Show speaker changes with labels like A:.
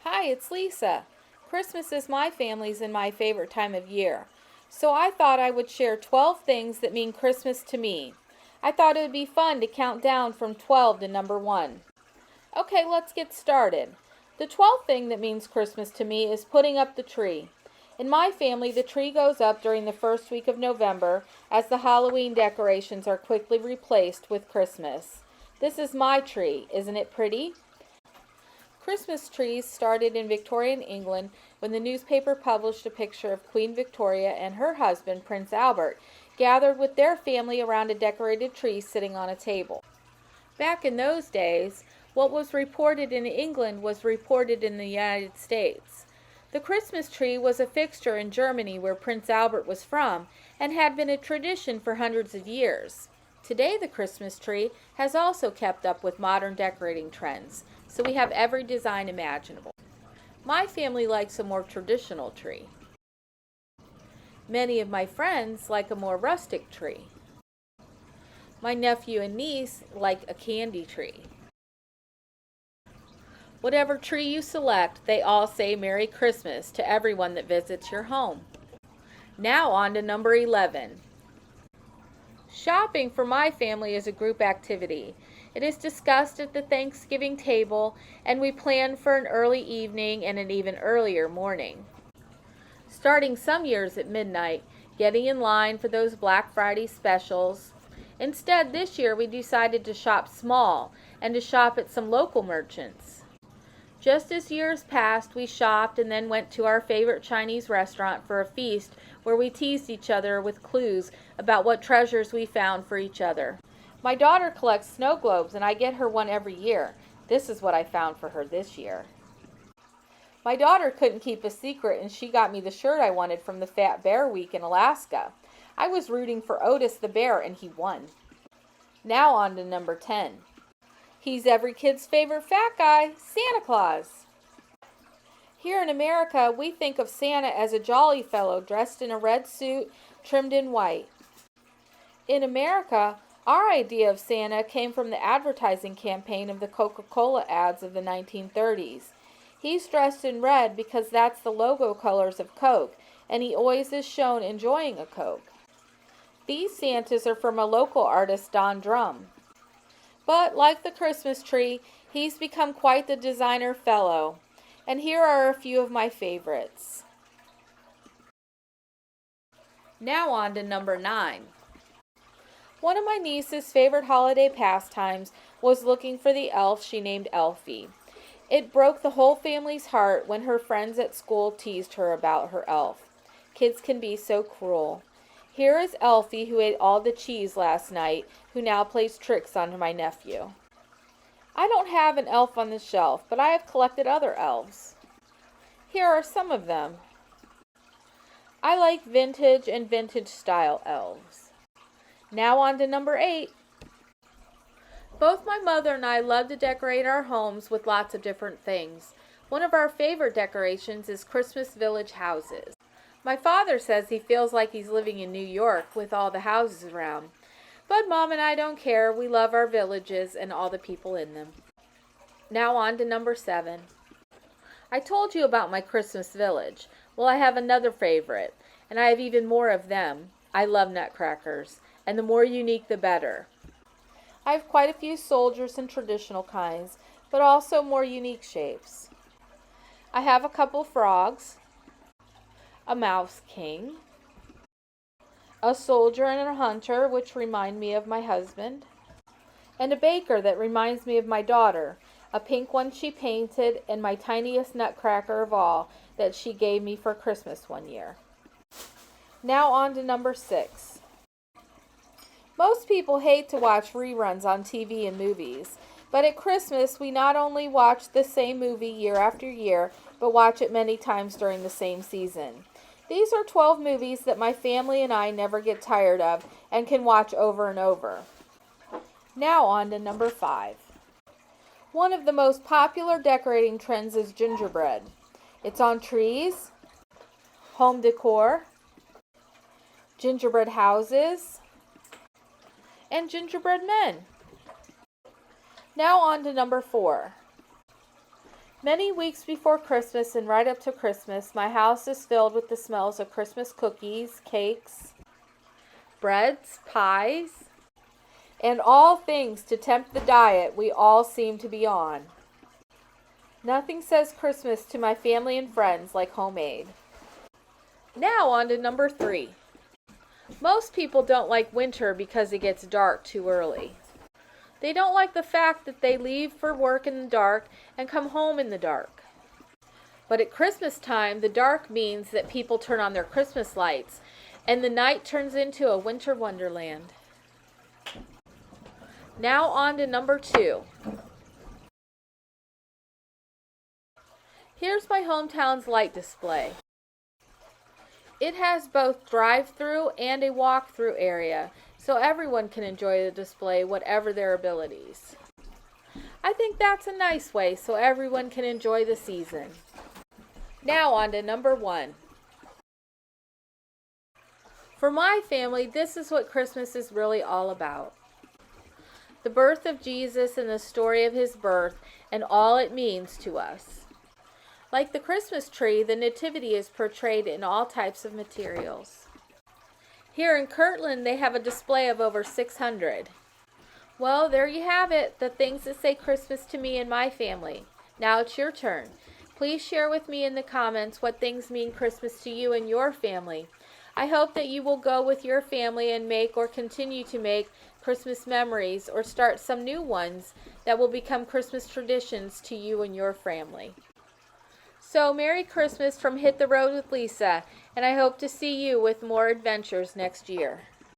A: Hi, it's Lisa. Christmas is my family's and my favorite time of year. So I thought I would share 12 things that mean Christmas to me. I thought it would be fun to count down from 12 to number 1. Okay, let's get started. The 12th thing that means Christmas to me is putting up the tree. In my family, the tree goes up during the first week of November as the Halloween decorations are quickly replaced with Christmas. This is my tree. Isn't it pretty? Christmas trees started in Victorian England when the newspaper published a picture of Queen Victoria and her husband, Prince Albert, gathered with their family around a decorated tree sitting on a table. Back in those days, what was reported in England was reported in the United States. The Christmas tree was a fixture in Germany where Prince Albert was from and had been a tradition for hundreds of years. Today, the Christmas tree has also kept up with modern decorating trends, so we have every design imaginable. My family likes a more traditional tree. Many of my friends like a more rustic tree. My nephew and niece like a candy tree. Whatever tree you select, they all say Merry Christmas to everyone that visits your home. Now on to number 11. Shopping for my family is a group activity. It is discussed at the Thanksgiving table, and we plan for an early evening and an even earlier morning. Starting some years at midnight, getting in line for those Black Friday specials. Instead, this year we decided to shop small and to shop at some local merchants. Just as years passed, we shopped and then went to our favorite Chinese restaurant for a feast where we teased each other with clues about what treasures we found for each other. My daughter collects snow globes and I get her one every year. This is what I found for her this year. My daughter couldn't keep a secret and she got me the shirt I wanted from the Fat Bear Week in Alaska. I was rooting for Otis the bear and he won. Now on to number 10. He's every kid's favorite fat guy, Santa Claus. Here in America, we think of Santa as a jolly fellow dressed in a red suit, trimmed in white. In America, our idea of Santa came from the advertising campaign of the Coca-Cola ads of the 1930s. He's dressed in red because that's the logo colors of Coke, and he always is shown enjoying a Coke. These Santas are from a local artist, Don Drum. But like the Christmas tree, he's become quite the designer fellow. And here are a few of my favorites. Now on to number 9. One of my niece's favorite holiday pastimes was looking for the elf she named Elfie. It broke the whole family's heart when her friends at school teased her about her elf. Kids can be so cruel. Here is Elfie, who ate all the cheese last night, who now plays tricks on my nephew. I don't have an elf on the shelf, but I have collected other elves. Here are some of them. I like vintage and vintage style elves. Now on to number 8. Both my mother and I love to decorate our homes with lots of different things. One of our favorite decorations is Christmas village houses. My father says he feels like he's living in New York with all the houses around. But Mom and I don't care. We love our villages and all the people in them. Now on to number 7. I told you about my Christmas village. Well, I have another favorite, and I have even more of them. I love nutcrackers, and the more unique the better. I have quite a few soldiers and traditional kinds, but also more unique shapes. I have a couple frogs, a mouse king, a soldier and a hunter, which remind me of my husband, and a baker that reminds me of my daughter, a pink one she painted, and my tiniest nutcracker of all that she gave me for Christmas one year. Now on to number 6. Most people hate to watch reruns on TV and movies, but at Christmas we not only watch the same movie year after year, but watch it many times during the same season. These are 12 movies that my family and I never get tired of and can watch over and over. Now on to number 5. One of the most popular decorating trends is gingerbread. It's on trees, home decor, gingerbread houses, and gingerbread men. Now on to number 4. Many weeks before Christmas and right up to Christmas, my house is filled with the smells of Christmas cookies, cakes, breads, pies, and all things to tempt the diet we all seem to be on. Nothing says Christmas to my family and friends like homemade. Now on to number 3. Most people don't like winter because it gets dark too early. They don't like the fact that they leave for work in the dark and come home in the dark. But at Christmas time, the dark means that people turn on their Christmas lights, and the night turns into a winter wonderland. Now on to number 2. Here's my hometown's light display. It has both drive-through and a walk-through area, so everyone can enjoy the display, whatever their abilities. I think that's a nice way so everyone can enjoy the season. Now on to number 1. For my family, this is what Christmas is really all about. The birth of Jesus and the story of his birth and all it means to us. Like the Christmas tree, the Nativity is portrayed in all types of materials. Here in Kirtland, they have a display of over 600. Well, there you have it, the things that say Christmas to me and my family. Now it's your turn. Please share with me in the comments what things mean Christmas to you and your family. I hope that you will go with your family and make or continue to make Christmas memories or start some new ones that will become Christmas traditions to you and your family. So, Merry Christmas from Hit the Road with Lisa, and I hope to see you with more adventures next year.